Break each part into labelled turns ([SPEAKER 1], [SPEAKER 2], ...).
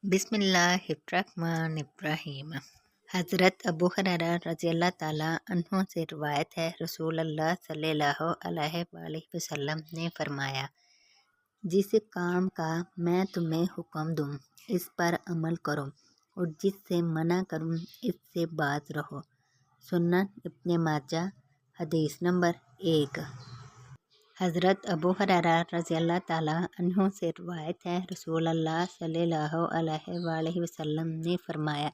[SPEAKER 1] बिस्मिल्लाहिर्रहमानिर्रहीम। हज़रत अबू हुरैरा रज़ियल्लाहु ताला अन्हु से रिवायत है, रसूल अल्लाह सल्लल्लाहु अलैहि वसल्लम ने फरमाया, जिस काम का मैं तुम्हें हुक्म दूँ इस पर अमल करो और जिससे मना करूँ इससे बाज रहो। सुनन इब्न माजा हदीस नंबर 1। हज़रत अबू हुरैरा रज़ियल्लाहु ताला अन्हु से रिवायत है, रसूल अल्लाह सल्लल्लाहु अलैहि वसल्लम ने फरमाया,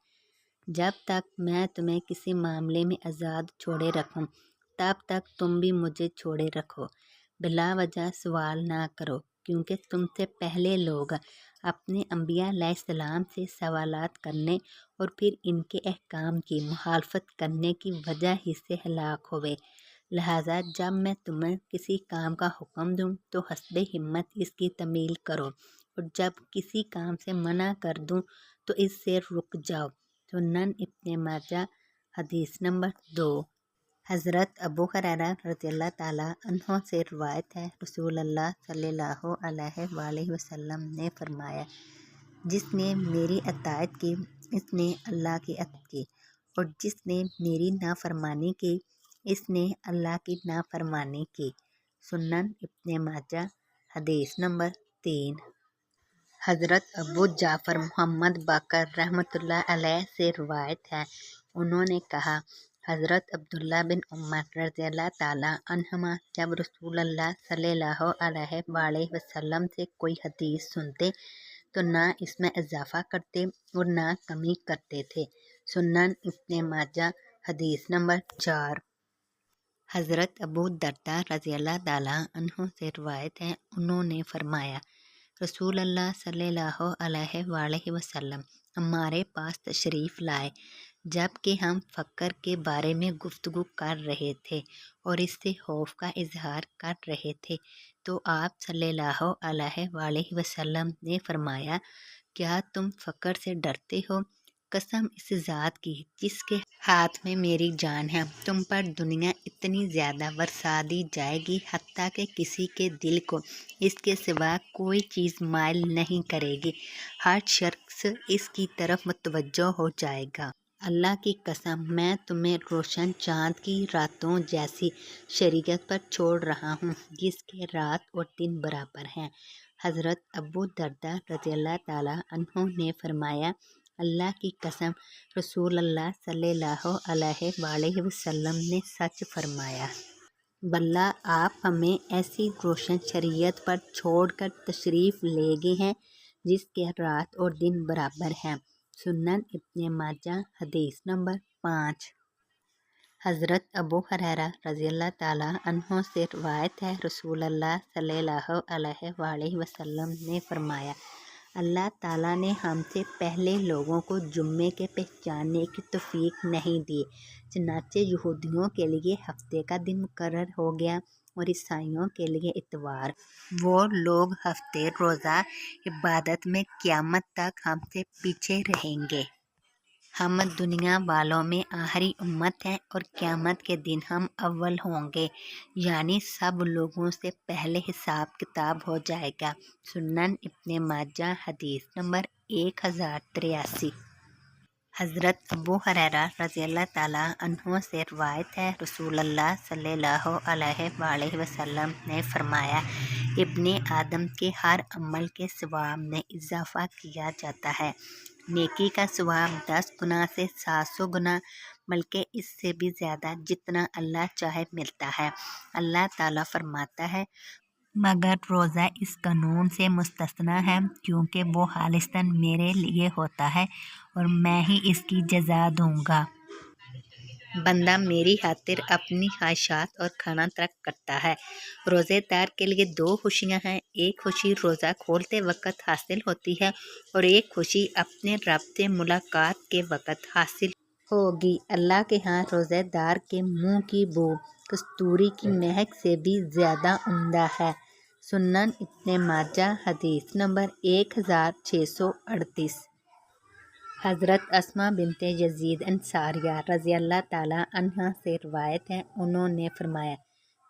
[SPEAKER 1] जब तक मैं तुम्हें किसी मामले में आज़ाद छोड़े रखूं तब तक तुम भी मुझे छोड़े रखो। बिला वजह सवाल ना करो, क्योंकि तुमसे पहले लोग अपने अंबिया अलैहिस्सलाम से सवालात करने और फिर इनके अहकाम की मुखालफत करने की वजह ही से हलाक हुए। लिहाजा जब मैं तुम्हें किसी काम का हुक्म दूँ तो हस्बे हिम्मत इसकी तमील करो, और जब किसी काम से मना कर दूँ तो इससे रुक जाओ। सुनन इब्न माजा हदीस नंबर 2। हज़रत अबू हुरैरा रज़ियल्लाहु ताला अन्हु से रिवायत है, रसूल अल्लाह सल्लल्लाहु अलैहि वसल्लम ने फरमाया, जिसने मेरी अतायत की इसने अल्लाह की अतायत की, और जिसने मेरी नाफरमानी की इसने अल्लाह की नाफरमानी की। सुनन इब्न माजा हदीस नंबर 3। हज़रत अबू जाफ़र मोहम्मद बाकर रहमतुल्लाह अलैह से रिवायत है, उन्होंने कहा, हज़रत अब्दुल्ला बिन उमर रज़ियल्लाहु ताला अन्हुमा जब रसूलुल्लाह सल्लल्लाहु अलैहि वसल्लम से कोई हदीस सुनते तो ना इसमें इजाफा करते और ना कमी करते थे। सुनन इब्न माजा हदीस नंबर 4। हज़रत अबू दरदा रज़ियल्लाहु ताला अन्हु से रिवायत है, उन्होंने फरमाया, रसूल अल्लाह सल्लल्लाहु अलैहि वसल्लम हमारे पास तशरीफ़ लाए जबकि हम फ़क्र के बारे में गुफ्तगू कर रहे थे और इससे खौफ का इजहार कर रहे थे, तो आप सल्लल्लाहु अलैहि वसल्लम ने फरमाया, क्या तुम फ़क्र से डरते हो? कसम इस ज़ात की जिसके हाथ में मेरी जान है, तुम पर दुनिया इतनी ज़्यादा बरसा दी जाएगी हत्ता कि किसी के दिल को इसके सिवा कोई चीज़ माइल नहीं करेगी। हर शख्स इसकी तरफ मुतवज्जो हो जाएगा। अल्लाह की कसम, मैं तुम्हें रोशन चाँद की रातों जैसी शरीयत पर छोड़ रहा हूँ जिसके रात और दिन बराबर हैं। हज़रत अबू दरदा रज़ियल्लाहु ताला अन्हु ने फरमाया, अल्लाह की कसम, रसूल अल्लाह सल्लल्लाहु अलैहि वसल्लम ने सच फरमाया। बल्ला आप हमें ऐसी रोशन शरीयत पर छोड़कर तशरीफ़ ले गए हैं जिसके रात और दिन बराबर हैं। सुनन इब्न माजा हदीस नंबर 5। हज़रत अबू हुरैरा रज़ियल्लाहु ताला अन्हु से रिवायत है, रसूल अल्लाह सल्लल्लाहु अलैहि वसल्लम ने फरमाया, अल्लाह ताला ने हमसे पहले लोगों को जुम्मे के पहचानने की तौफीक नहीं दी, चनाचे यहूदियों के लिए हफ्ते का दिन मुकर्रर हो गया और ईसाइयों के लिए इतवार। वो लोग हफ्ते रोज़ा इबादत में क़यामत तक हमसे पीछे रहेंगे। हम दुनिया वालों में आखिरी उम्मत हैं और क़यामत के दिन हम अव्वल होंगे, यानी सब लोगों से पहले हिसाब किताब हो जाएगा। सुनन इब्न माजा हदीस नंबर 1083। हज़रत अबू हुरैरा रज़ियल्लाहु ताला अन्हु से रिवायत है, रसूल अल्लाह सल्लल्लाहु अलैहि वसल्लम ने फरमाया, इब्ने आदम के हर अमल के सवाब में इजाफ़ा किया जाता है। नेकी का सवाब 10 गुना से 700 गुना, बल्कि इससे भी ज़्यादा जितना अल्लाह चाहे मिलता है। अल्लाह ताला फरमाता है, मगर रोज़ा इस कानून से मुस्तस्ना है, क्योंकि वो खालिस्तन मेरे लिए होता है और मैं ही इसकी जज़ा दूँगा। बंदा मेरी खातिर अपनी ख्वाहिशात और खाना तर्क करता है। रोज़ेदार के लिए 2 खुशियाँ हैं, एक खुशी रोज़ा खोलते वक़्त हासिल होती है और एक खुशी अपने रब से मुलाकात के वक़्त हासिल होगी। अल्लाह के यहाँ रोज़ेदार के मुँह की बू कस्तूरी की महक से भी ज़्यादा उम्दा है। सुनन इब्न माजा हदीस नंबर 1638। हज़रत अस्मा बिनते यजीद अंसारिया रज़ियल्लाहु ताला अन्हा से रिवायत है, उन्होंने फरमाया,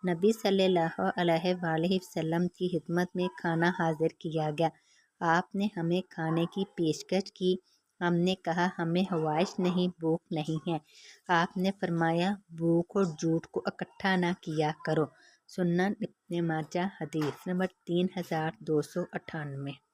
[SPEAKER 1] नबी सल्लल्लाहु अलैहि वसल्लम की खिदमत में खाना हाजिर किया गया। آپ نے ہمیں کھانے کی پیشکش کی، ہم نے کہا ہمیں خواہش نہیں، بھوک نہیں ہے۔ آپ نے فرمایا بھوک اور جھوٹ کو اکٹھا نہ کیا کرو۔ سنن ابن ماجہ حدیث نمبر 3298۔